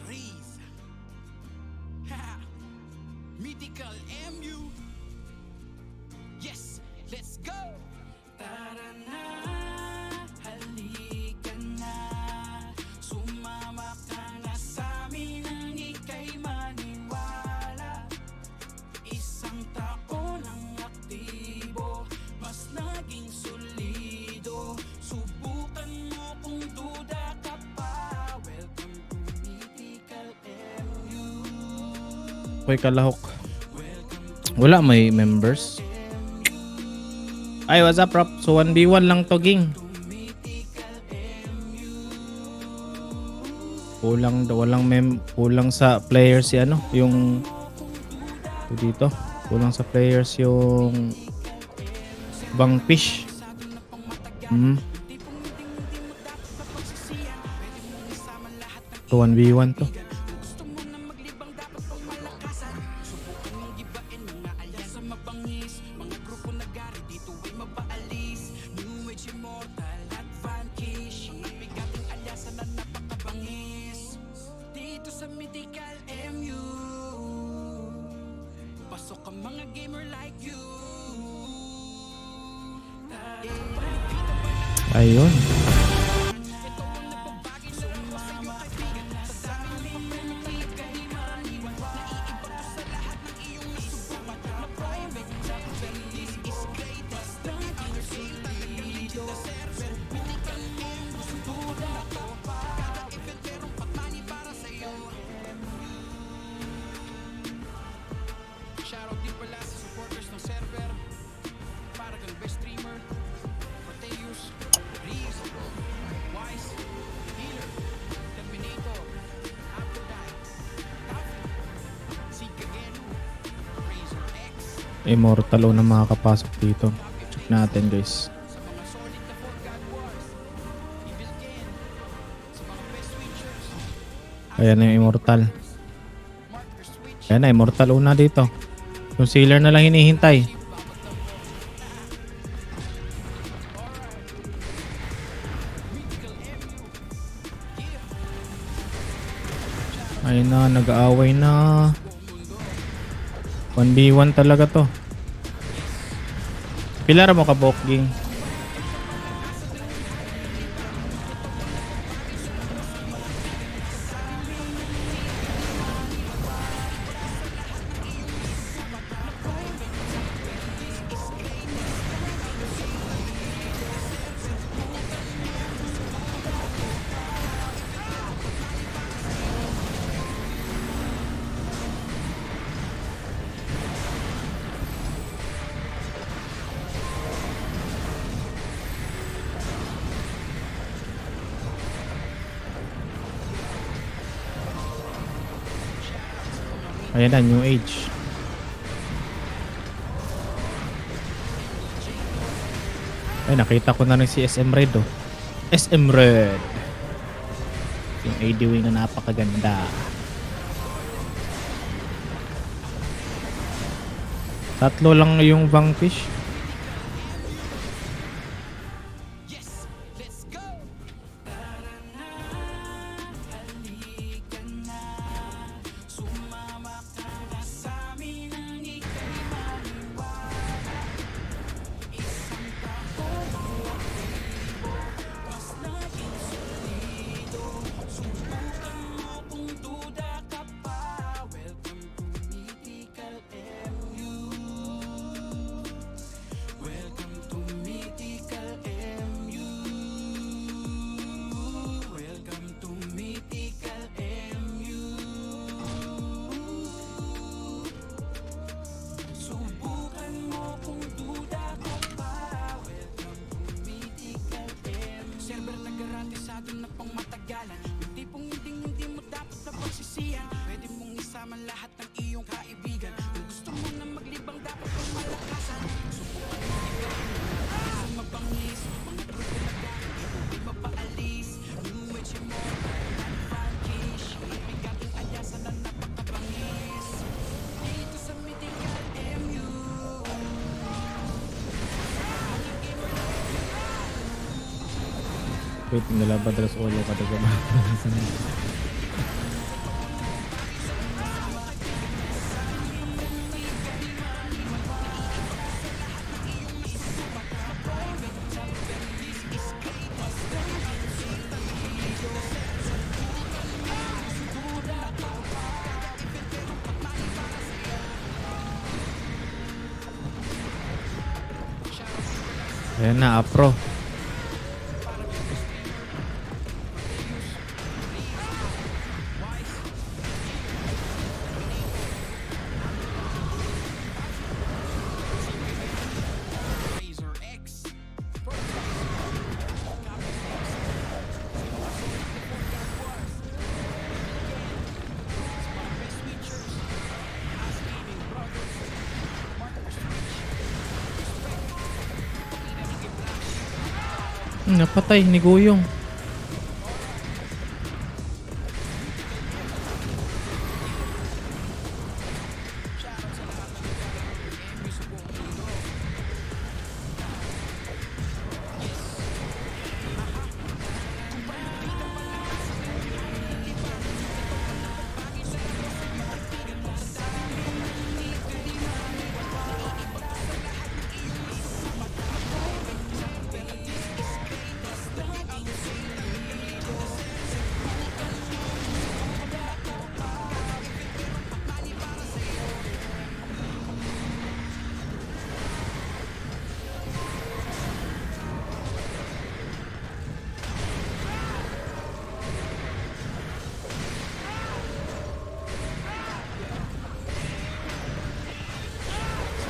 Reese. Mythical MU. Yes, let's go. Tara na, halika na. Sumama ka na sa'min nang ika'y maniwala. Isang taon ang aktibo, mas naging solido. Subukan mo kung duda ka pa. Welcome to Mythical MU. Hoy kalahok. Wala may members. Ay, what's up, Rob? So 1v1 lang to, ging. Kulang sa players si ano, yung dito. Kulang sa players yung Bangfish. To 1v1 to. Dito sa Mythical MU, pasok ang mga gamer like you. Ayun. Shoutout din pala sa supporters ng server. Para kang best streamer, Proteus, Reese, Wise, Healer, Terminator, Aphrodite, Taffy, Sikagenu, Razor X. Immortal o na makakapasok dito. Check natin, guys. Sa mga solid na for God Wars, Evil Ken, sa mga best switchers, Ayan na yung immortal. Marker Switch, Ayan na, immortal una dito. Yung sealer na lang hinihintay. Ayun na, nag-aaway na. 1v1 talaga to. Pilara mo ka, Bokging. Ayan na, New Age. Ay, nakita ko na rin si SM Red, oh. SM Red. Yung AD wing na napakaganda. Tatlo lang yung Bangfish. yes, let's go. Tara na, halika na. Sumama ka na sa'min nang ika'y maniwala. Isang taon ang aktibo, mas naging solido. Subukan mo kung duda ka pa. Welcome to Mythical MU. Welcome to Mythical MU. Welcome to Mythical MU. Subukan mo kung duda ka pa. Welcome to Mythical MU. Server na garantisado na pang matagalan. Yung tipong hindi mo dapat na pagsisiyan. Pwede mong isama lahat ng iyong kaibigan. Kung gusto mo na maglibang dapat pang malakasan. Subukan mo sa mabangis. Mga grupo na gamit, ito ay mapaalis. New Age Immortal, Advantage. Bigating alyasan na napakabangis. Dito sa Mythical MU. Wait, nilabad ras ulo ka daga. Ayan na, Apro. Napatay ni Guyong.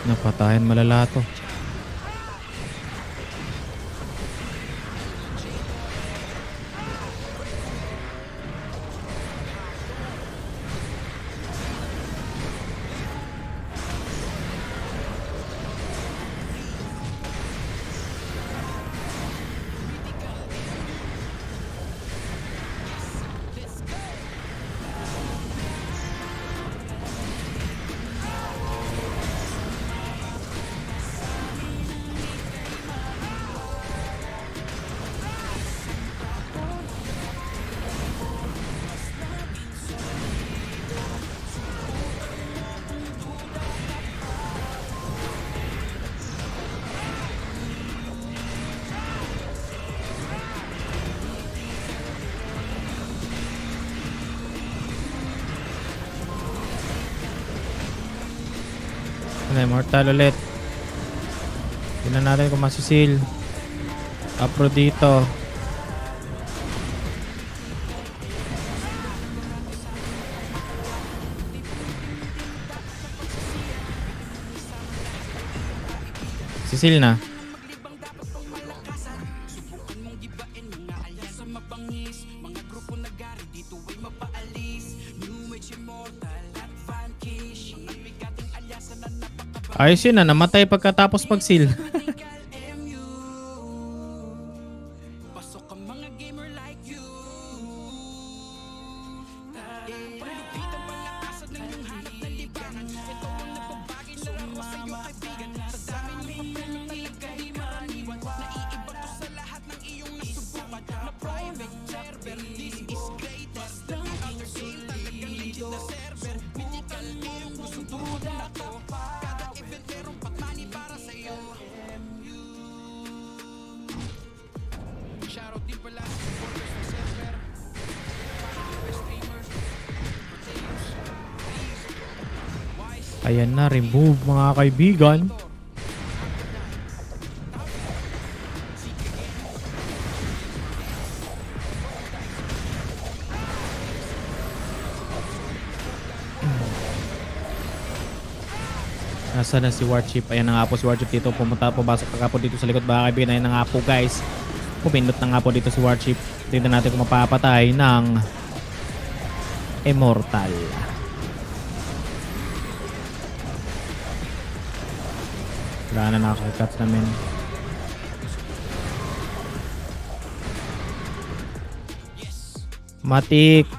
Napatayan malala to. Ano, Immortal ulit. Tingnan natin kung masisil. Apro dito. Sisil na. Ayos yun na, namatay pagkatapos mag-seal. Pasok ang mga gamer like you. Palupitan palakasan ng iyong hanap na libangan. Ito ang nagbabagay na laro sa'yo kaibigan. Sa dami ng papel na talaga di maaniwan. Naiiba to sa lahat ng iyong nasubukan. Na private server, this is greatest. The other game talagang legit na server. Mythical iyong gusto duda na to. Kada event merong patmani para sa'yo. Shoutout din pala sa supporters ng server. Best streamer, Proteus, Wise, Ayan na, remove mga kaibigan. Nasaan na si Warchip? Ayan na nga po si Warchip dito. Pumasok na nga po dito sa likod mga kaibigan. Ayan na nga po guys. Pumindot na nga po dito si Warchip. Tingnan natin kung mapapatay ng Immortal. Wala na nakakakats namin. Matik.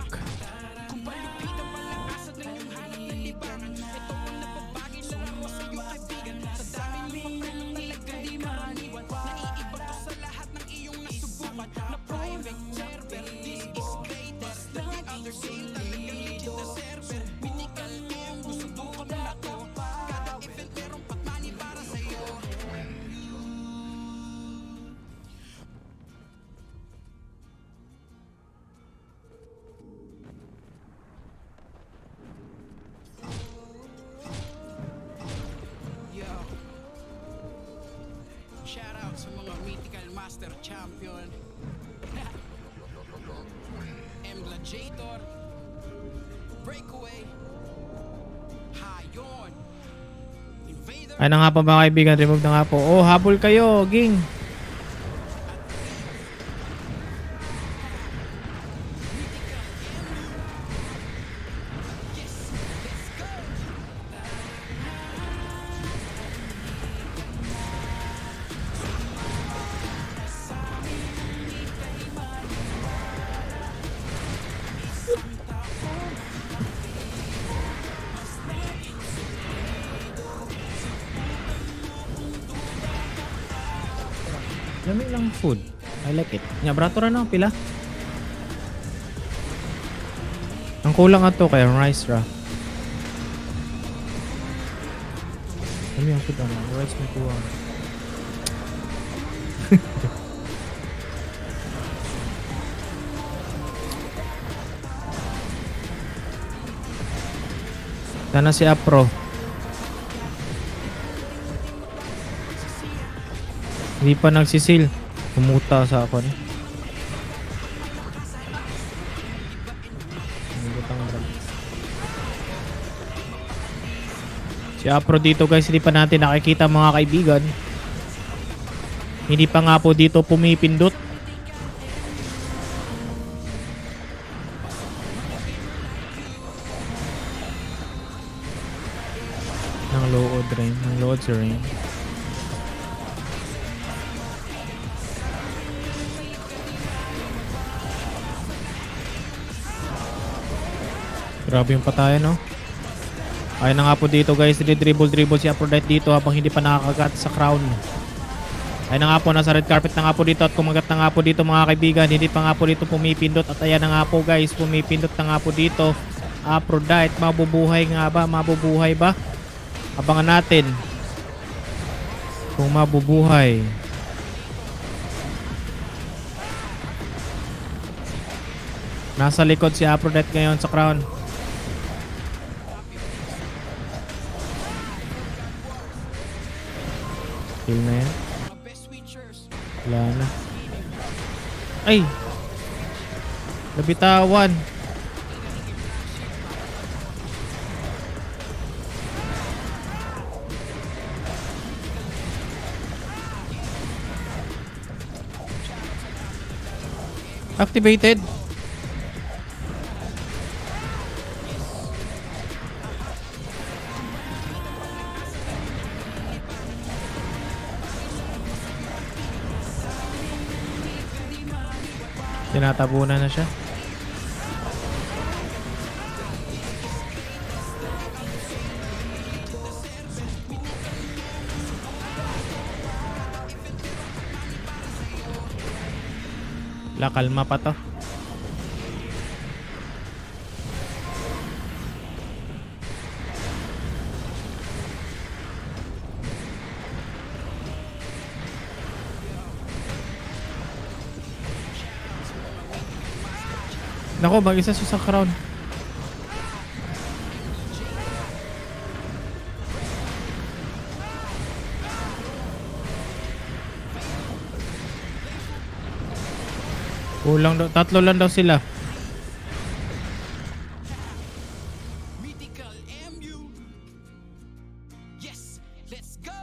Shout out sa mga champion. Emgladiator. Breakaway. Hayon. Invader. Ay na nga po mga kaibigan, remove na nga po. Oh, habol kayo, ging. Dami lang food. I like it. Nya brato ra na pila. Ang kulang ato kay rice ra. Dami ang food ano. Rice may kuha. Sana si Apro. Hindi pa nagsisil. Pumuta sa ako ni. Si Apro dito guys, hindi pa natin nakikita mga kaibigan. Hindi pa nga po dito pumipindot. Nang load si Rain. Grabe yung patayan, no? Ayun na nga po dito guys, dribble si Aphrodite dito habang hindi pa nakakagat sa crown. Ayun na nga po, nasa red carpet na nga po dito at kumagat na nga po dito mga kaibigan. Hindi pa nga po dito pumipindot at ayan na nga po guys, pumipindot na nga po dito. Aphrodite, mabubuhay nga ba? Mabubuhay ba? Abangan natin kung mabubuhay. Nasa likod si Aphrodite ngayon sa crown. Kill na yan. Wala na. Ay! Nabitawan. Activated. Tinatabunan na siya. La kalma pa to. Nako, mag-isa siya sa crown. Kulang daw, tatlo lang daw sila. Mythical MU. Yes, let's go.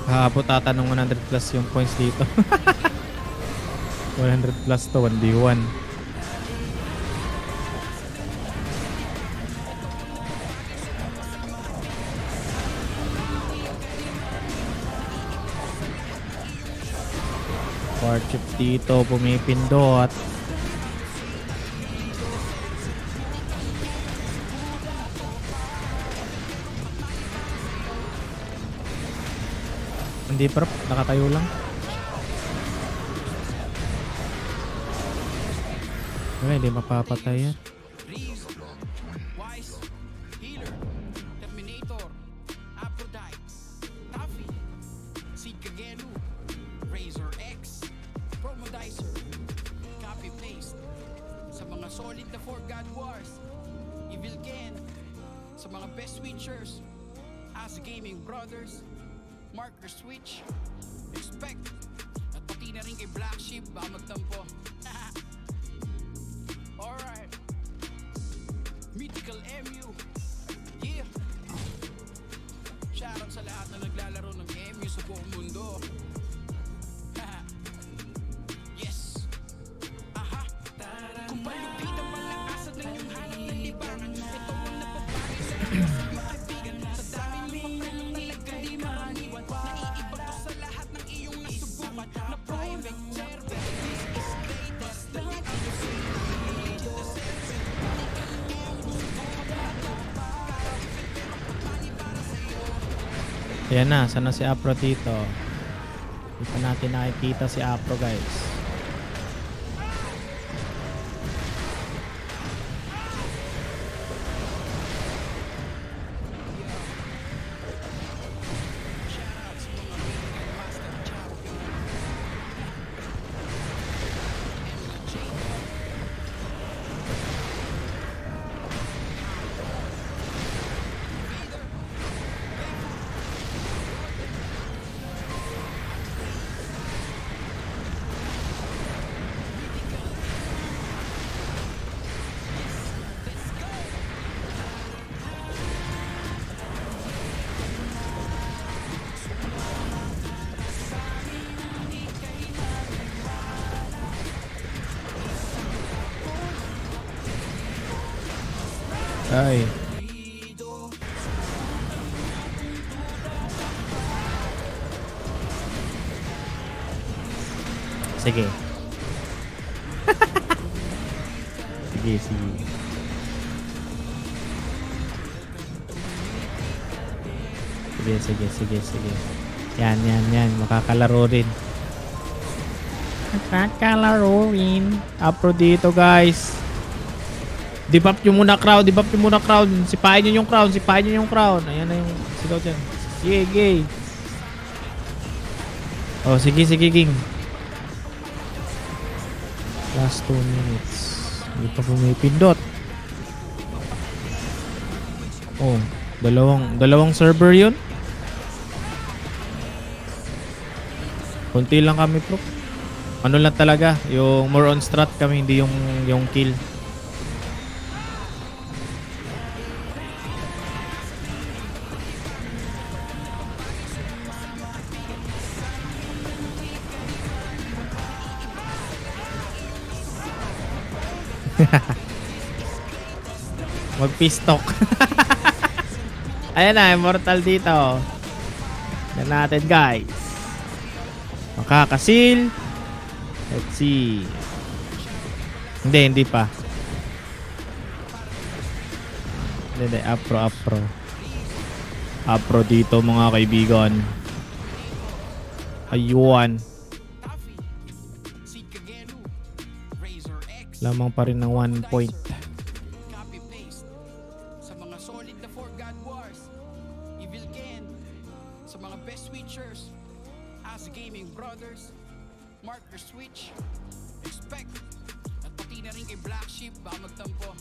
Haabot ata ng 100 plus yung points dito. 100 plus to 1v1. War chip dito pumipindot. Hindi prop, nakatayo lang. Wala, hindi mapapatay yan. Reese, Wise, Healer, Terminator, Aphrodite, Taffy, Seed Kagelu, Razor X, Promodizer, Copy Paste, sa mga solid na 4 God Wars, Evil Ken, sa mga best switchers, As Gaming Brothers, Marker Switch, Expect, at pati na rin kay Black Sheep ba magtampo. Alright, Mythical MU, yeah. Shoutout sa lahat na naglalaro ng MU sa buong mundo. Yes. Aha. Kung malupit ang malakasan ng iyong hanap ng libangan, ito ang napapagay sa iyo sa iyong kaibigan. Sa dami mong talagang di maaniwan, naiiba ka sa lahat ng iyong nasubukan na private server. This is latest, the Ayan na, sana si Afro dito. Hindi pa natin nakikita si Afro guys. Ay. Sige. Sige, sige. Sige. Yan. Makakalaro rin. Upro dito guys. Debuff nyo muna crowd. Sipain nyo yung crown. Ayan na yung sigaw dyan. Sige. Oh, sige, King. Last 2 minutes. Hindi pa pumipindot. Oh, dalawang server yun. Kunti lang kami bro. Ano lang talaga, yung more on strat kami, hindi yung kill. Mag-pistok. Ayan na, immortal dito. Yan natin guys. Makakasil. Let's see. Hindi pa. Hindi, Afro dito mga kaibigan. Ayun. Lamang pa rin ng 1 point. Copy paste sa mga solid na 4 God Wars, Evil Ken, sa mga best switchers, As Gaming Brothers, Marker Switch, Expect, at pati na rin kay Black Sheep ba magtampo.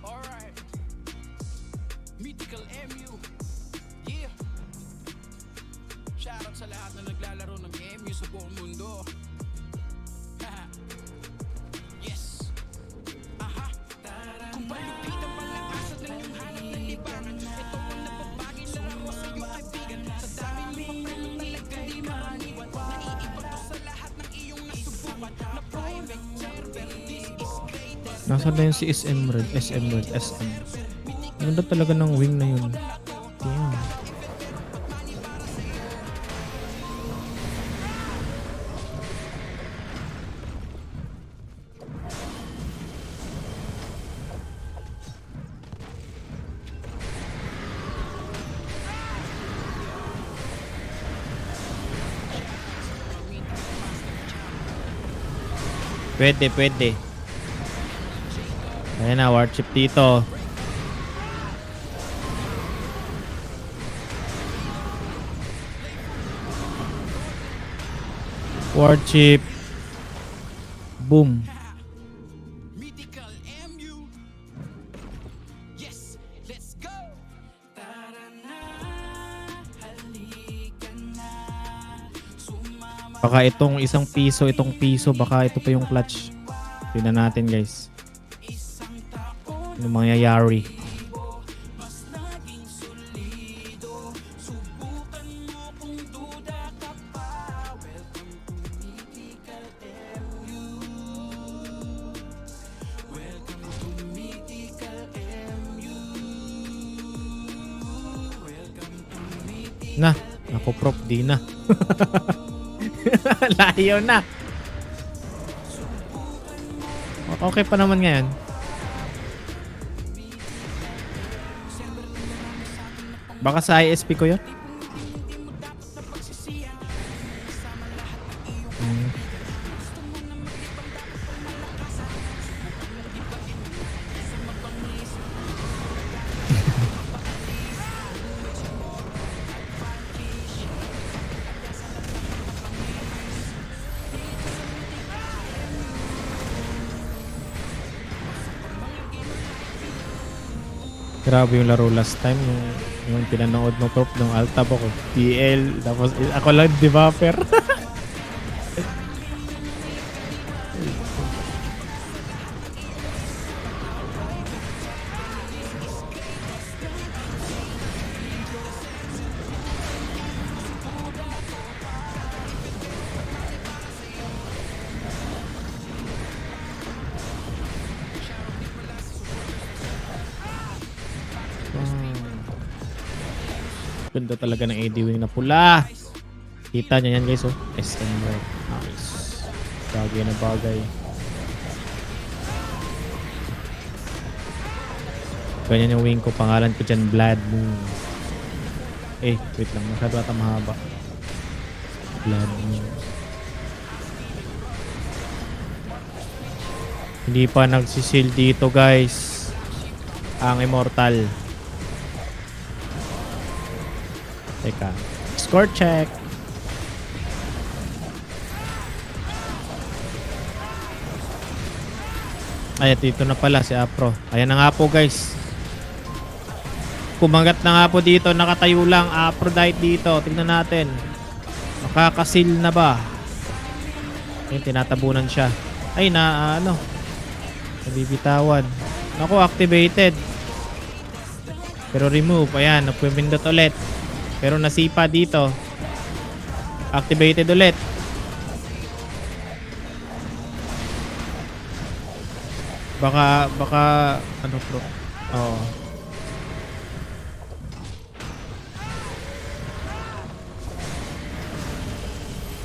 Alright, Mythical MU, yeah. Shoutout sa lahat na naglalaro ng MU sa buong mundo. Yes. Aha. Kung malupit ang malakasan ng iyong hanap ng libangan, ito ang napapagay na mo sa iyong kaibigan. Nasaan na yun si SM Red? SM Red, SM. Ganda talaga ng wing na yun. Damn. Pwede, pwede. Ayan na, warship dito. Warship. Boom. Mythical MU. Yes, let's go. Tara na, halika na. Sumama Baka itong itong piso, baka ito pa yung clutch. Tingnan natin guys. isang taon, Ano mangyayari? mas naging solido. Subukan mo kung duda ka pa. Welcome to Mythical MU. Welcome to Mythical MU. Welcome to Mythical. Na, ako prop, di na. Layo na. Okay pa naman ngayon. Baka sa ISP ko yun. Grabe yung laro last time yung pinanood mo prop ng Altab ako. PL, tapos ako lang developer. Ganda talaga ng AD wing na pula. Kita niya yan guys oh. SM Red. Nice. Bagay na bagay. Ganyan yung wing ko. Pangalan ko dyan Blood Moon. Eh, wait lang. Masyado ata mahaba. Blood Moon. Hindi pa nagsisil dito guys. Ang Immortal. Teka. Score check. Ay, dito na pala si Apro. Ayan na nga po guys. Kumagat na nga po dito. Nakatayo lang. Aphrodite dito. Tingnan natin. Makakasil na ba? Ayun, tinatabunan siya. Ay, nabibitawan. Naku, activated. Pero remove. Ayan, nagpipindot ulit. Pero nasipa dito. Activated ulit. Baka ano bro? Oo.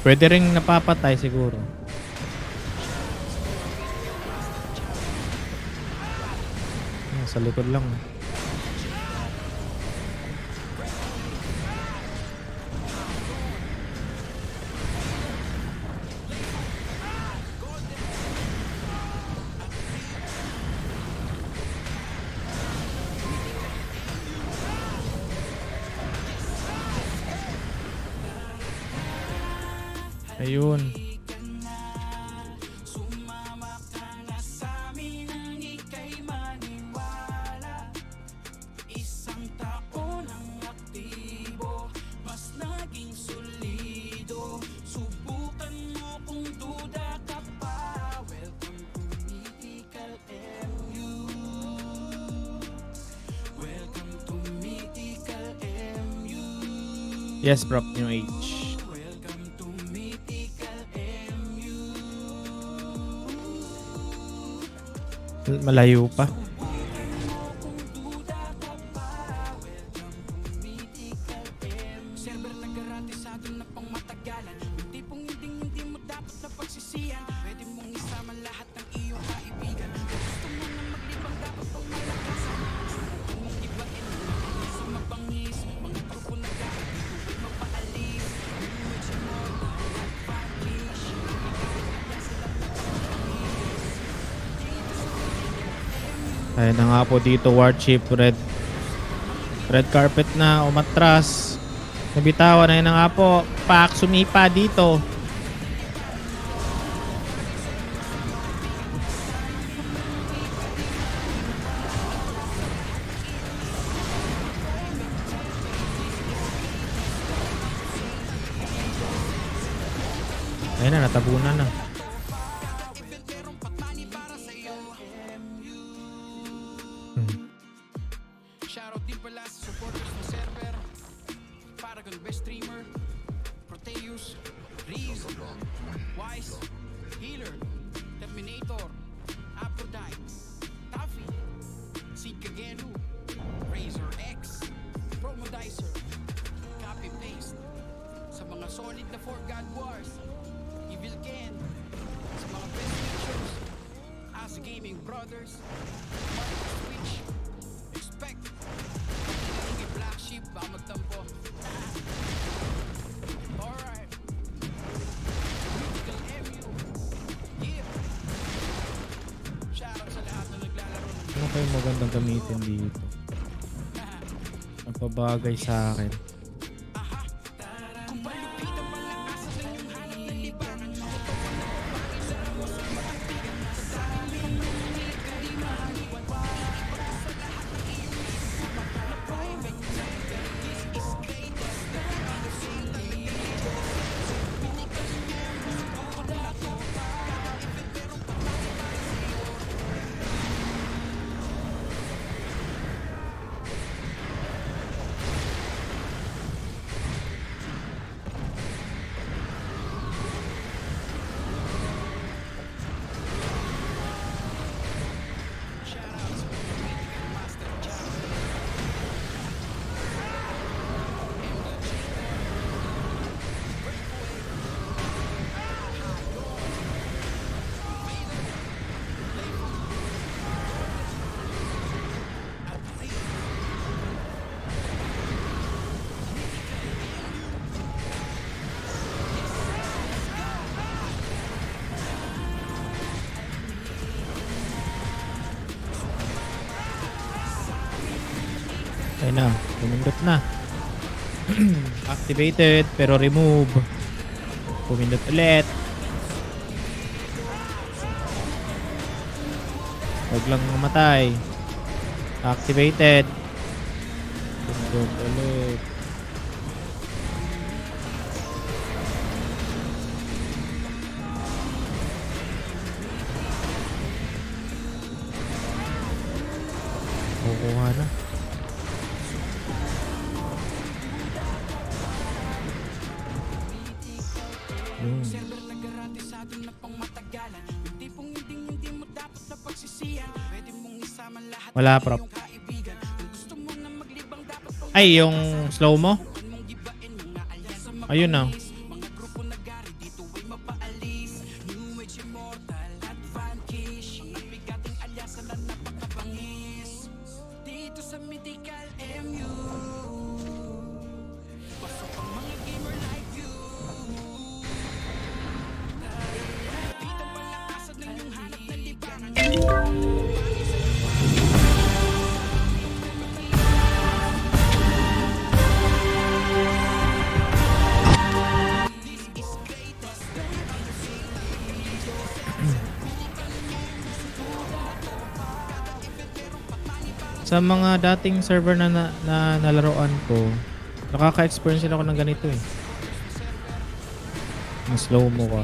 Pwede ring napapatay siguro. Sa likod lang. Ayun. Sumama ka na sa'min nang ika'y maniwala. Isang taon ang aktibo, mas naging solido. Subukan mo kung duda ka pa. Welcome to Mythical MU. Welcome to Mythical MU. Yes, bro, yung H. Welcome to Mythical MU. Malayo pa. Server na garantisado na pang matagalan. Yung tipong hindi mo dapat na pagsisiyan. Pwede mong isama lahat ng iyong kaibigan. Gusto mo na maglibang dapat pang malakasan. Huwag mong ibain mo sa mabangis. Mga grupo na gamit dito ay mapaalis. Image mo na advantage. Ayun na nga po dito, Warship. Red carpet na, umatras. Nabitawan, ayun na nga po. Pak, sumipa dito. Ayun na, natabunan na. Shoutout din pala sa supporters ng server. Paragon Best Streamer, Proteus, Reese, Wise, Healer, Terminator, Aphrodite, Taffy, Seed Kagelu, Razor X, Promodizer, Copy Paste, sa mga solid na 4 God Wars, Evil Ken, sa mga best features, As Gaming Brothers, Marco Switch, Expect, Pagkakang Black Sheep, baka magtampo. Alright. Mythical MU. Yeah. Shoutout sa lahat na naglalaro ng Ano kayo magandang gamitin dito? Napabagay sa akin. kung palupit ang palakasan ng iyong hanap na libangan. Ayun na, pumindot na. Activated pero remove. Pumindot ulit. Huwag lang mamatay. Activated. Pumindot ulit. Kukuha na. Server na garantisado na pang matagalan. Yung tipong hindi mo dapat na pagsisiyan. Pwede mong isama lahat Wala, ng prop. iyong kaibigan. Kung gusto mo na maglibang dapat pang Ay, yung slow mo? huwag mong gibain mga alyansa Ayun na. mapangis. Mga grupo na gari dito ay mapaalis. New Age Immortal at Vanquish. Mga bigating alyansa na napakabangis. Dito sa Mythical MU. Pasok ang mga gamer like you. Dito ang palakasan ng iyong hanap na libangan. Sa mga dating server na nalaroan ko, nakaka-experience din ako ng ganito eh. Yung slow mo ka.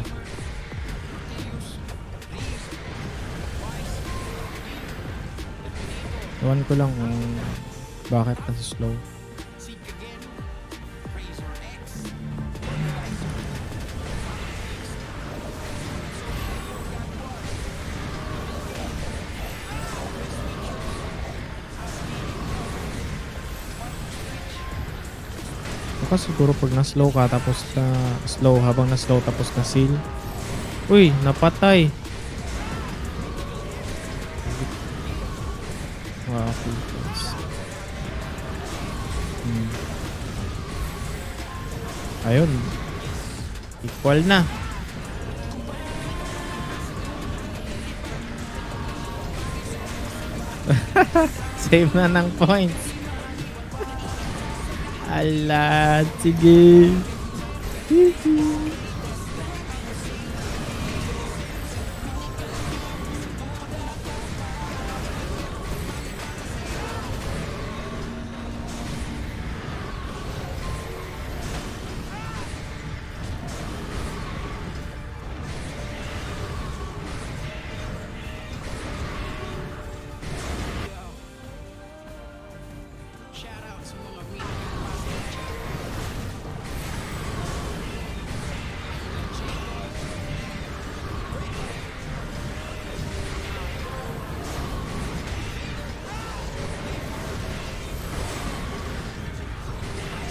Ewan ko lang kung bakit kasi slow. Baka siguro pag na-slow ka tapos na slow habang na-slow tapos na-seal. Uy, napatay. Wow, please. Ayun. Equal na. Save na ng points. Ala, sige.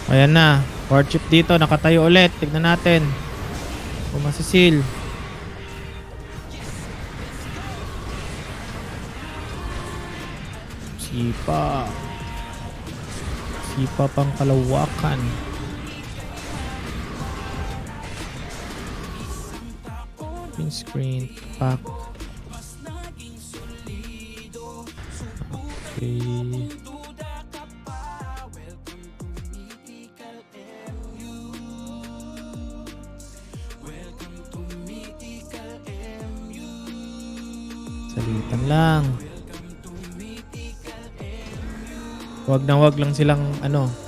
Ayan na. Warship dito. Nakatayo ulit. Tignan natin. Kung masisil. Sipa. Sipa pang kalawakan. Green screen. Pack. Okay. Salitan lang. Wag lang silang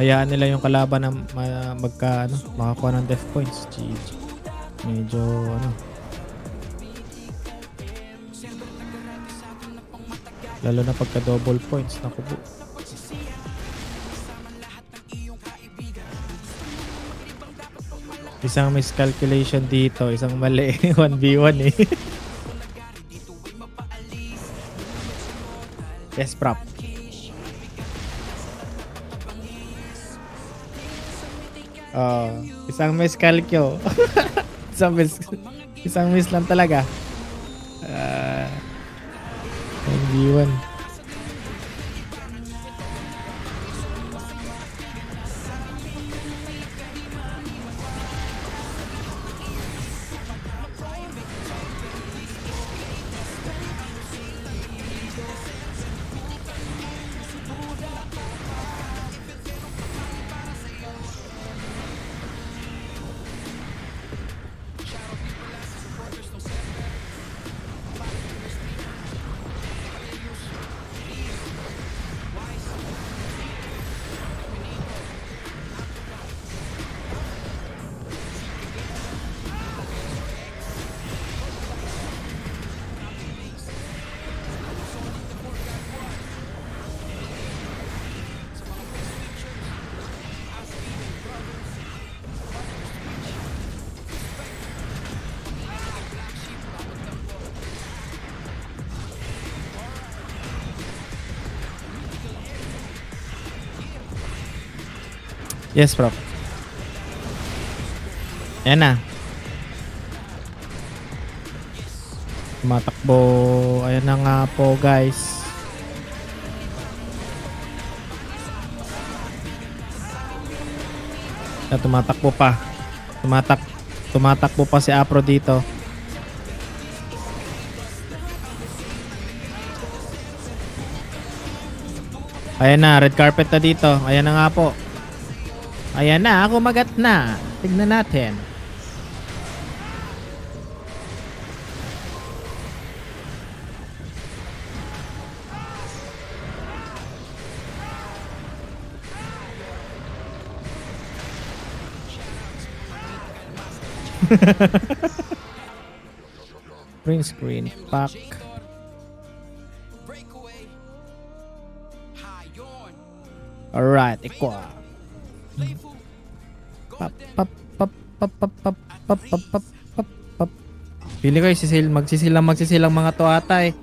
hayaan nila yung kalaban na makakuha ng death points. GG. Medyo lalo na pagka double points, naku po. Isang miscalculation dito, isang mali. 1v1 eh. Yes, prop. Isang miscalculation. isang miss lang talaga. 1v1. Yes, bro. Ayan na. Tumatakbo. Ayan na nga po, guys. Tumatakbo pa. Tumatakbo pa si Apro dito. Ayan na, red carpet na dito. Ayan na nga po. Ayan na, kumagat na. Tignan natin. Green screen, pack. Alright, ikwa. Pap. Pili ko magsisilang mga to ata eh.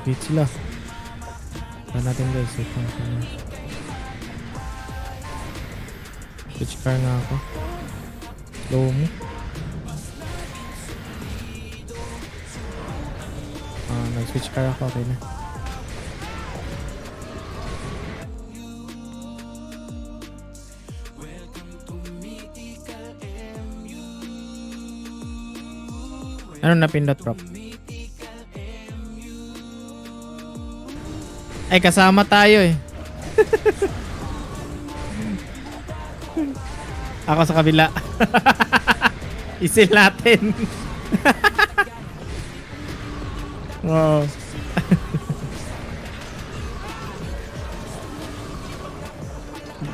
Gate sila. Tara natin guys. Wait lang. Switch car nga ako. Slow mo. Nag-switch car ako. Okay na. Ano napindot, prop? Ay, kasama tayo eh. Ako sa kabila. Isil natin. Wow.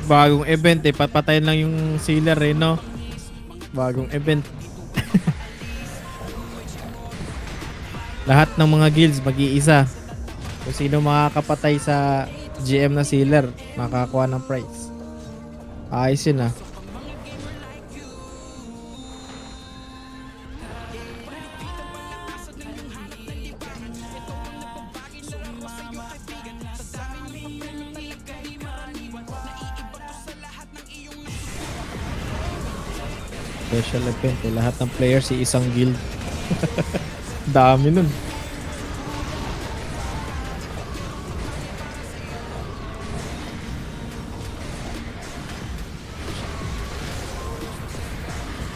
Bagong event eh. Papatayin lang yung sealer eh, no? Bagong event. Lahat ng mga guilds mag-iisa. Kung sino makakapatay sa GM na sealer, makakakuha ng prize. Ayos yun ah. Special event eh. Lahat ng players si isang guild. Dami nun.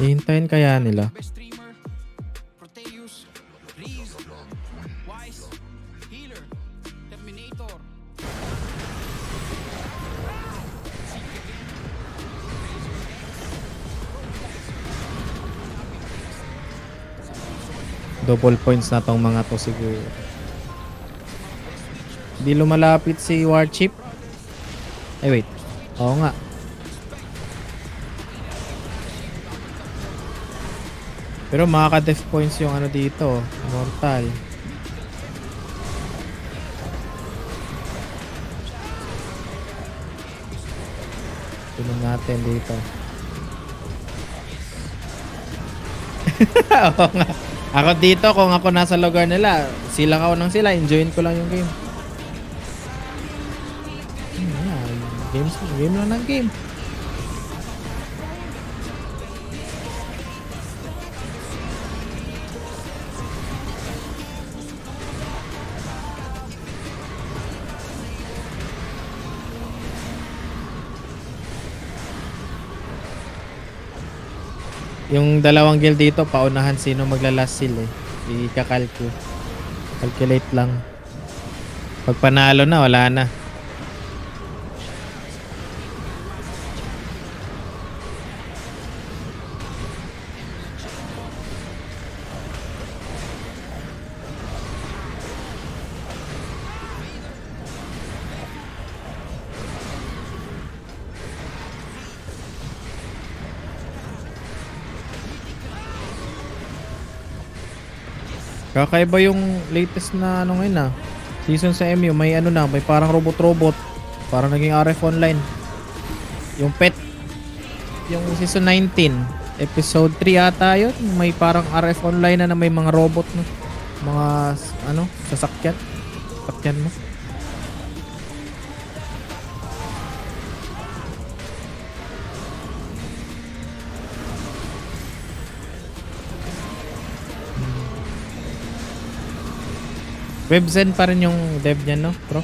Hihintayin kaya nila? Best streamer, Proteus, Reese, Wise, Healer, Terminator. Double points na tong mga to siguro. Hindi lumalapit si Warchip. Ay wait. Oo nga. Pero makaka-def points yung ano dito. Mortal. Tulong natin dito. Oo nga. Ako dito, kung ako nasa lugar nila, silang ako nang sila, enjoyin ko lang yung game. Game lang ng game. Yung dalawang guild dito, paunahan sino magla-last seal eh. Calculate lang. Pag panalo na, wala na. Kakaiba yung latest na ano ngayon ah. Season sa MU, may ano na, may parang robot-robot. Parang naging RF online. Yung pet. Yung season 19, episode 3 ata yun. May parang RF online na may mga robot na. Mga ano, sasakyan. Sasakyan mo. Webzen pa rin yung dev niya, no, bro?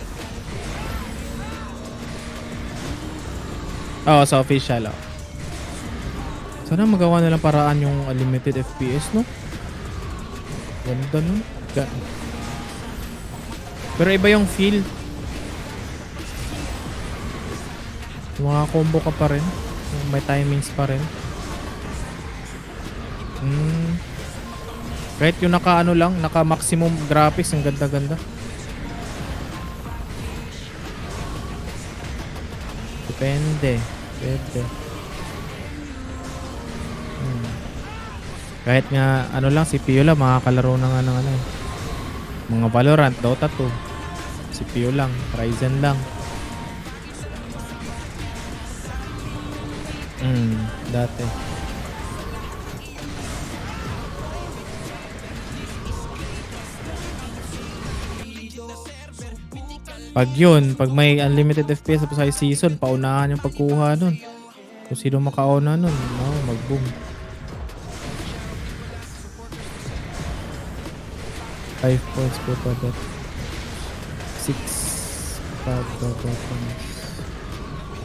Oo, sa official, oh. Sana magawa nilang paraan yung unlimited FPS, no? Ganda, no? Pero iba yung feel. Mga combo ka pa rin. May timings pa rin. Kahit yung naka ano lang, naka maximum graphics, ang ganda-ganda. Depende. Kahit nga ano lang, CPU lang, makakalaro na nga ng ano. Mga Valorant, Dota 2. CPU lang, Ryzen lang. Dati. Pag may unlimited FPS sa high season, paunahan yung pagkuha nun. Kung sino makauna nun, mag-boom. 5 points per product. 6 points.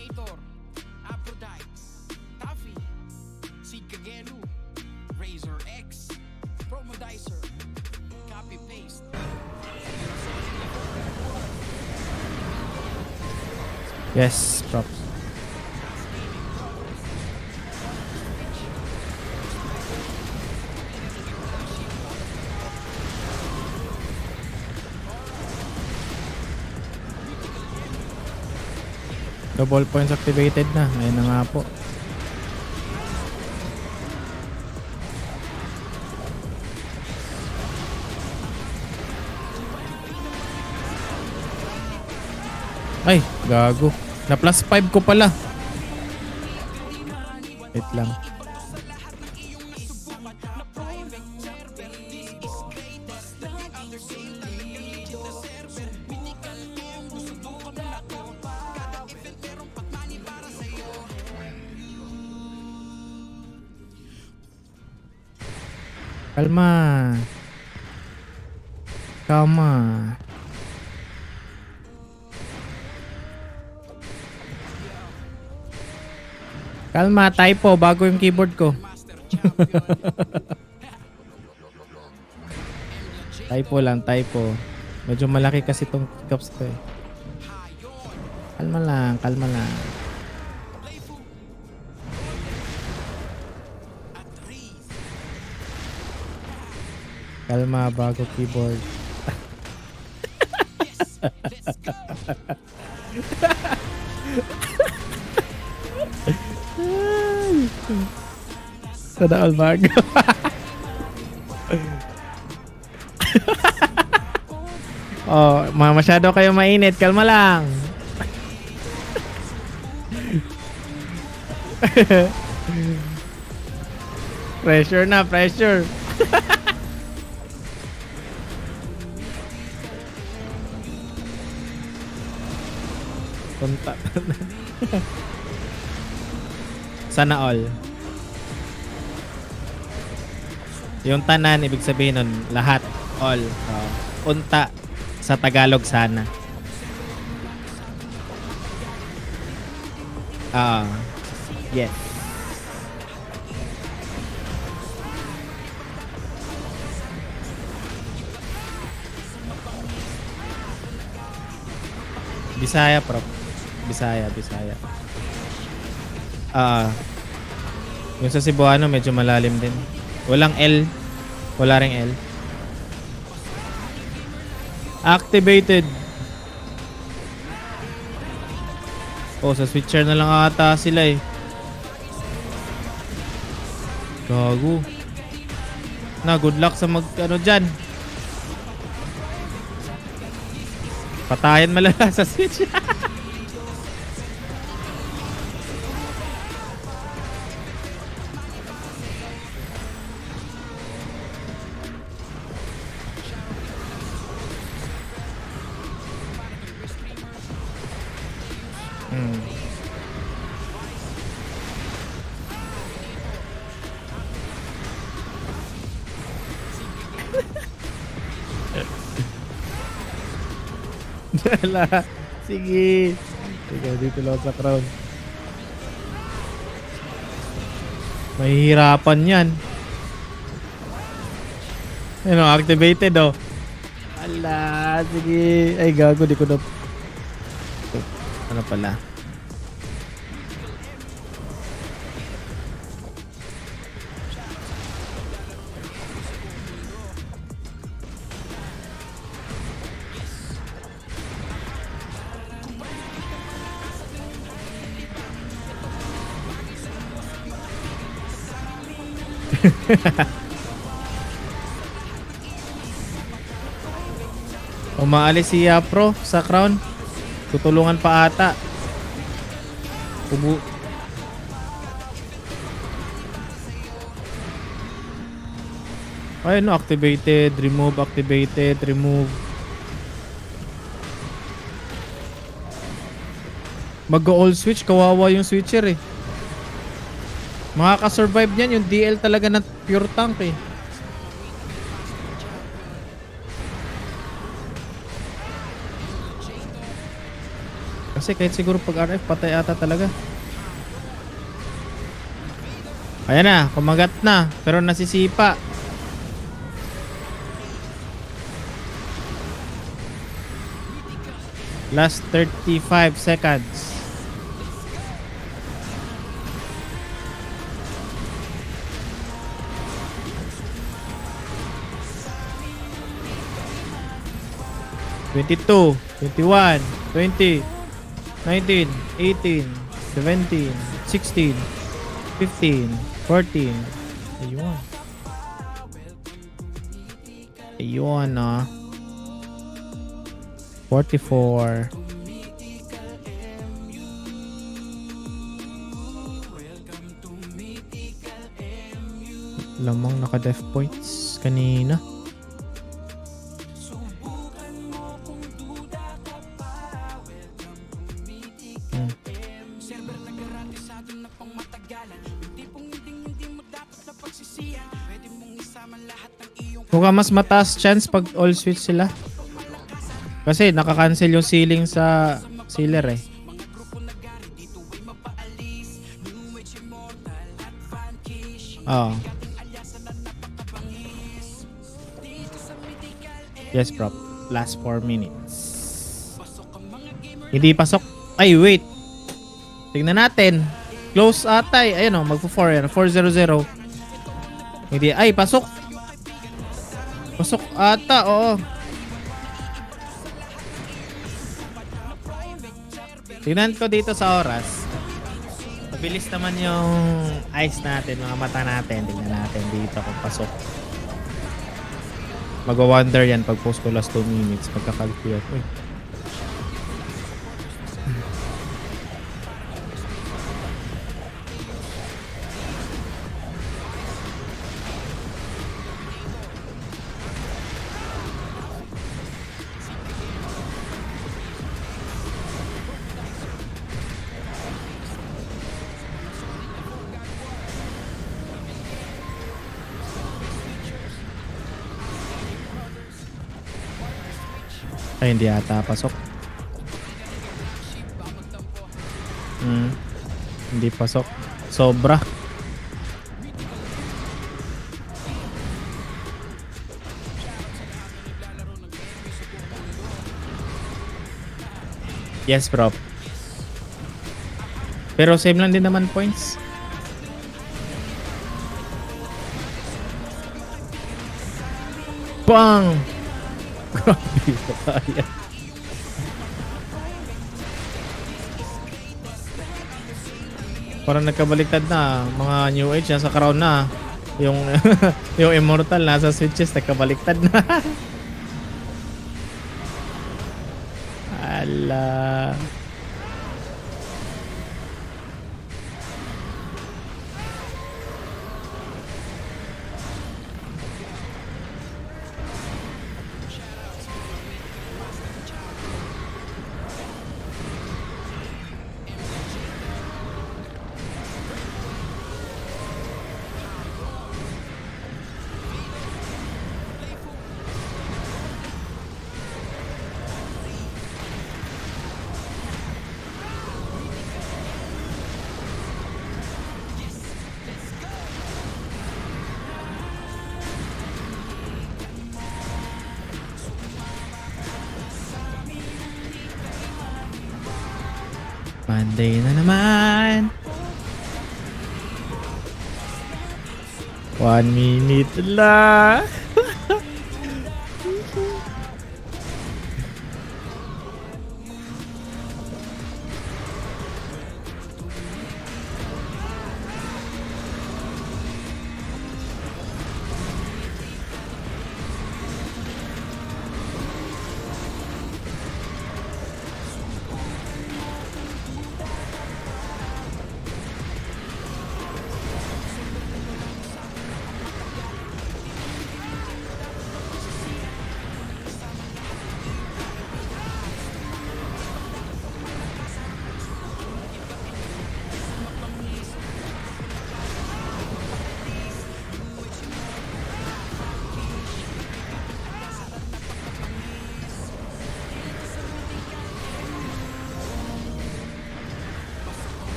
Gator, Aphrodite, Taffy, Sikagelu, Razor X, Promodizer, Copy Paste. Yes, props. Double points activated na. Ayun na nga po. Ay, gago. Na plus 5 ko pala. Wait lang. Kalma. Kalma. Kalma, typo. Bago yung keyboard ko. Typo lang, typo. Medyo malaki kasi itong cups ko eh. Kalma lang, kalma lang. Kalma, bago keyboard. Sana all bago. Oh, masyado kayo mainit. Kalma lang. Pressure na, pressure. Punta. Sana all. Yung tanan, ibig sabihin nun, lahat. All. Unta. Sa Tagalog, sana. Yes. Bisaya, prop. Bisaya. Yung sa Cebuano medyo malalim din. Walang L. Wala ring L. Activated. Oh, sa switcher na lang ata sila eh. Gago. Na, good luck sa dyan. Patayan malala sa switch. Wala. Sige. Sige, dito lang sa crown. Mahihirapan yan. Ano, activated oh. Ala, sige. Ay, gago, di ko na... Ano pala? Umaalis si Pro sa crown. Tutulungan pa ata. Ay no, activated, remove, activated, remove. Mag-all switch, kawawa yung switcher eh. Makaka-survive niyan yung DL talaga ng pure tank eh. Kasi kahit siguro pag RF patay ata talaga. Ayan na, kumagat na pero nasisipa. Last 35 seconds. (22, 21, 20, 19, 18, 17, 16, 15, 14. Ayun. Ayun ah. 44. Lamang naka-def points kanina. Mukhang mas mataas chance pag all switch sila. Kasi nakakancel yung ceiling sa sealer eh. Oh. Yes, prop. Last 4 minutes. Hindi pasok. Ay, wait. Tingnan natin. Close atay. Ayun o, magpo-4 yan. 4-0-0. Hindi. Ay, pasok. Pasok ata, oo. Tingnan ko dito sa oras. Mabilis naman yung eyes natin, mga mata natin. Tingnan natin dito kung pasok. Mag-wonder yan pag post ko last 2 minutes. Pagka-calculate. Uy. Ay, hindi ata pasok. Hindi pasok. Sobra. Yes, bro. Pero same lang din naman points. Bang! Grabe pa kaya. Parang nagkabaliktad na. Mga New Age nasa crown na. Yung yung Immortal nasa switches nagkabaliktad na. Ala. Monday na naman. 1 minute lang.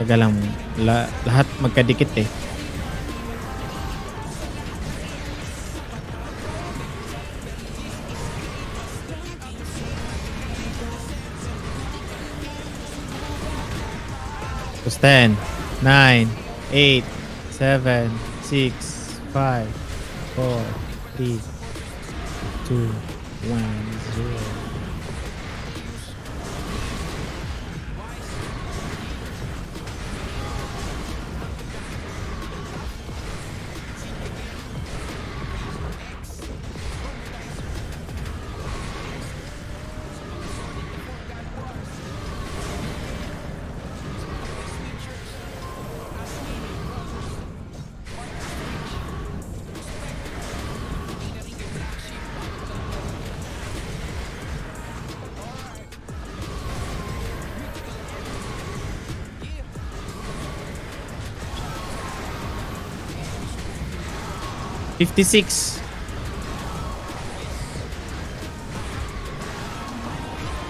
Taga lang. Lahat magkadikit eh. Tapos 10, 9, 8, 7, 6, 5, 4, 3, 2, 1, 0. $56.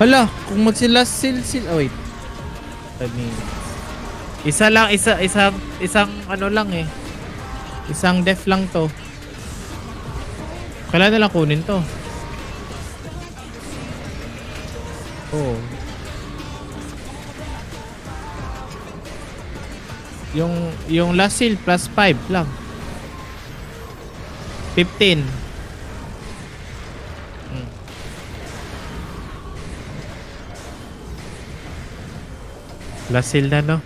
Hala, kung magsilas sil. Oh, wait. 5 minutes. Isa lang, isang ano lang eh. Isang def lang to. Kailan na lang kunin to? Oh. Yung last seal plus 5 lang. 15. Last seal na, no?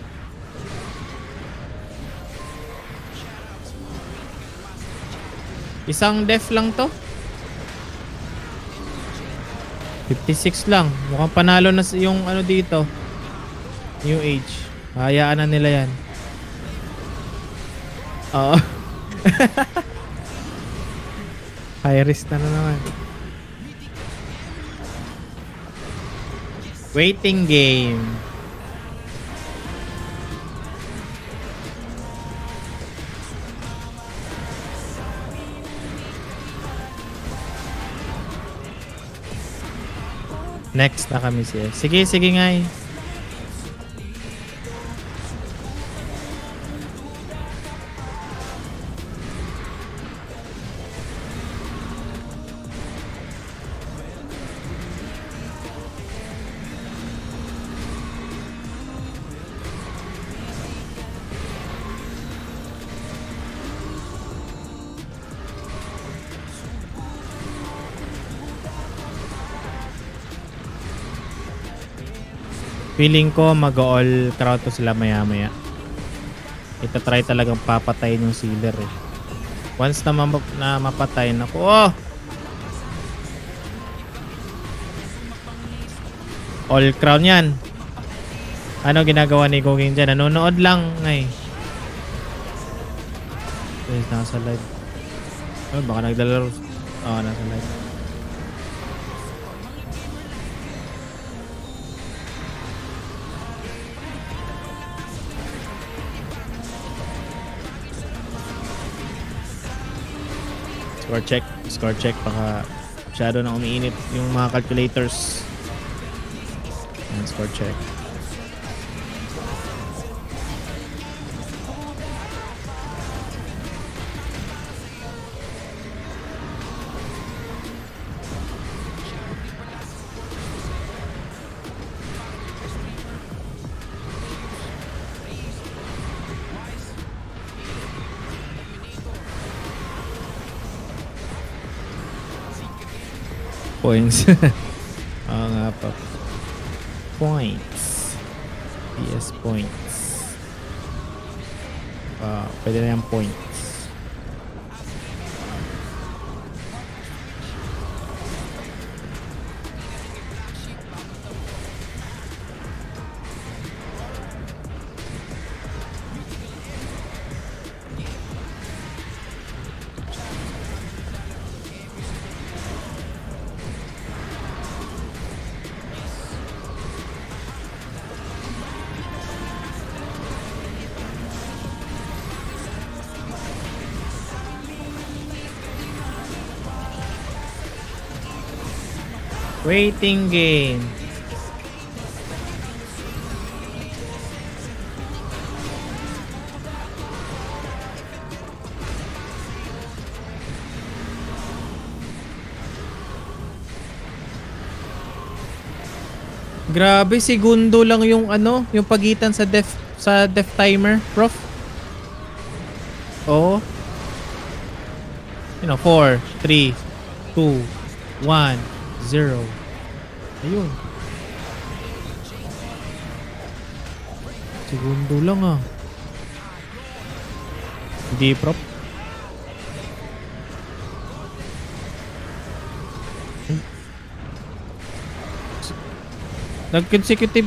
Isang def lang to. 56 lang. Mukhang panalo na yung ano dito. New age. Hayaan na nila yan. Oo. High risk na naman. Waiting game. Next na kami siya. Sige nga eh. Feeling ko mag-all crowd to sila maya-maya. Ito try talagang papatayin yung sealer eh. Once na mapatay na ko. Oh! All crown yan. Ano ginagawa ni Goging dyan? Nanonood lang ngay. Nasa live. Oh, baka nagdalaro. Oh, nasa live. Score check baka masyado na umiinit yung mga calculators. And score check. Points. Oo nga pa. Points. PS points. Pwede na yung points. Waiting game. Grabe, segundo lang yung ano, yung pagitan sa def timer, prof. Oo. You know, 4, 3, 2, 1, 0. Ayun. Segundo lang ah. Hindi, prof. Nag-consecutive.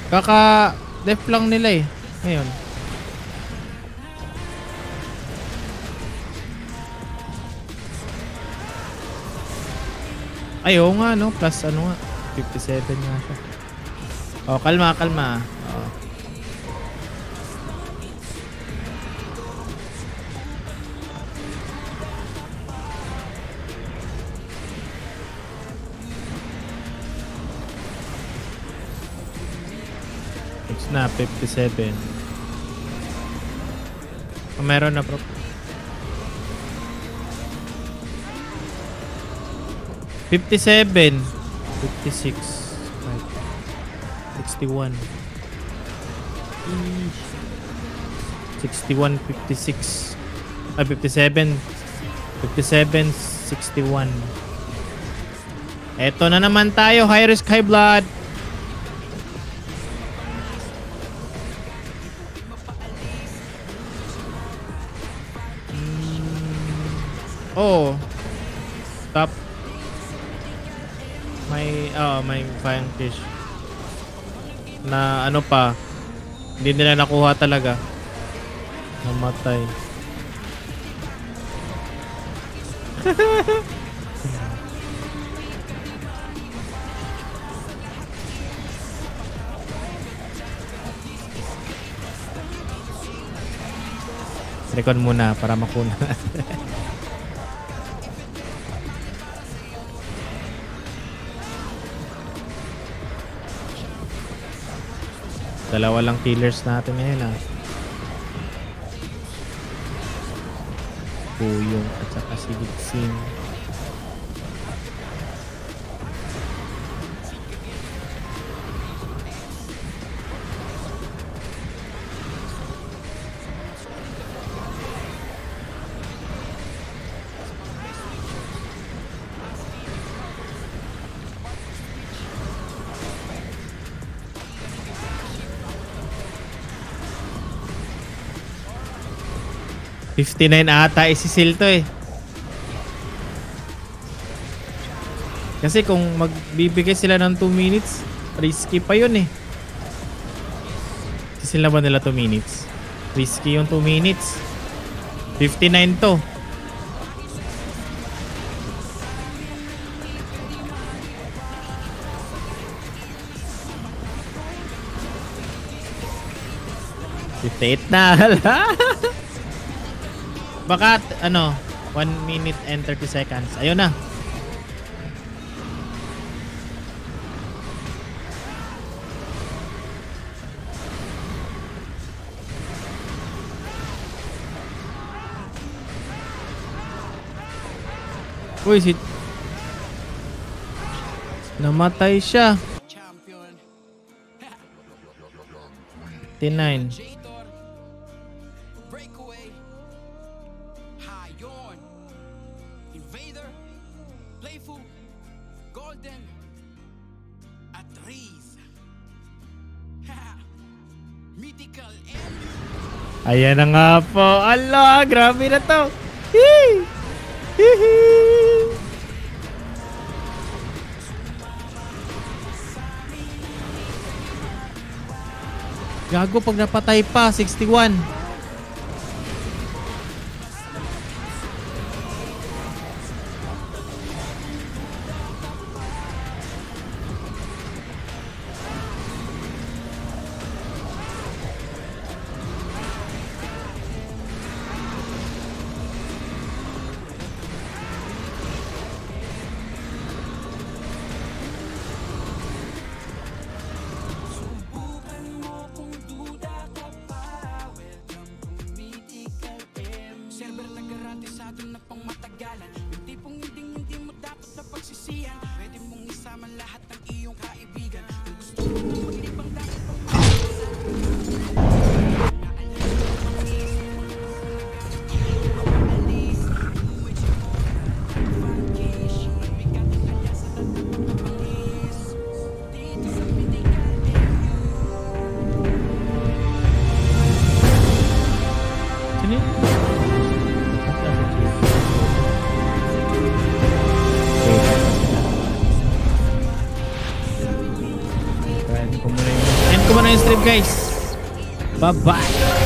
Kaka-def lang nila eh. Ngayon. Ay, oo nga, no? Plus, ano nga. 57 nga siya. Oh, kalma, kalma. Oh. It's na, 57. Oh, meron na, bro. 57, 56, 61, 61, 56, 57, 57, 61. Eto na naman tayo, high risk, high blood. Oh, top. May fine fish na ano pa, hindi nila nakuha talaga. Namatay. Recon muna para makuna. Dalawa lang killers natin ngayon ah. Puyong at saka si Gixin. $59 ata isisil to eh. Kasi kung magbibigay sila ng 2 minutes, risky pa yun eh. Sisil na ba nila 2 minutes? Risky yung 2 minutes. 59 to. $58 na. Baka ano, 1 minute and 30 seconds. Ayun na. Uy, namatay siya. Champion. 59. Jador. Breakaway. Hayon. Invader. Playful. Golden. At Reese. Mythical and Ayan na nga po. Allah, grabe na to. Hee! Hee! Gago pag napatay pa, 61. subukan mo kung duda ka pa. Welcome to Mythical M. Server na garantisado na pang matagalan. Yung tipong hindi mo dapat na pagsisihan. Pwede mong isama lahat ng iyong kaibigan. init. End ko muna yung stream guys. Bye bye.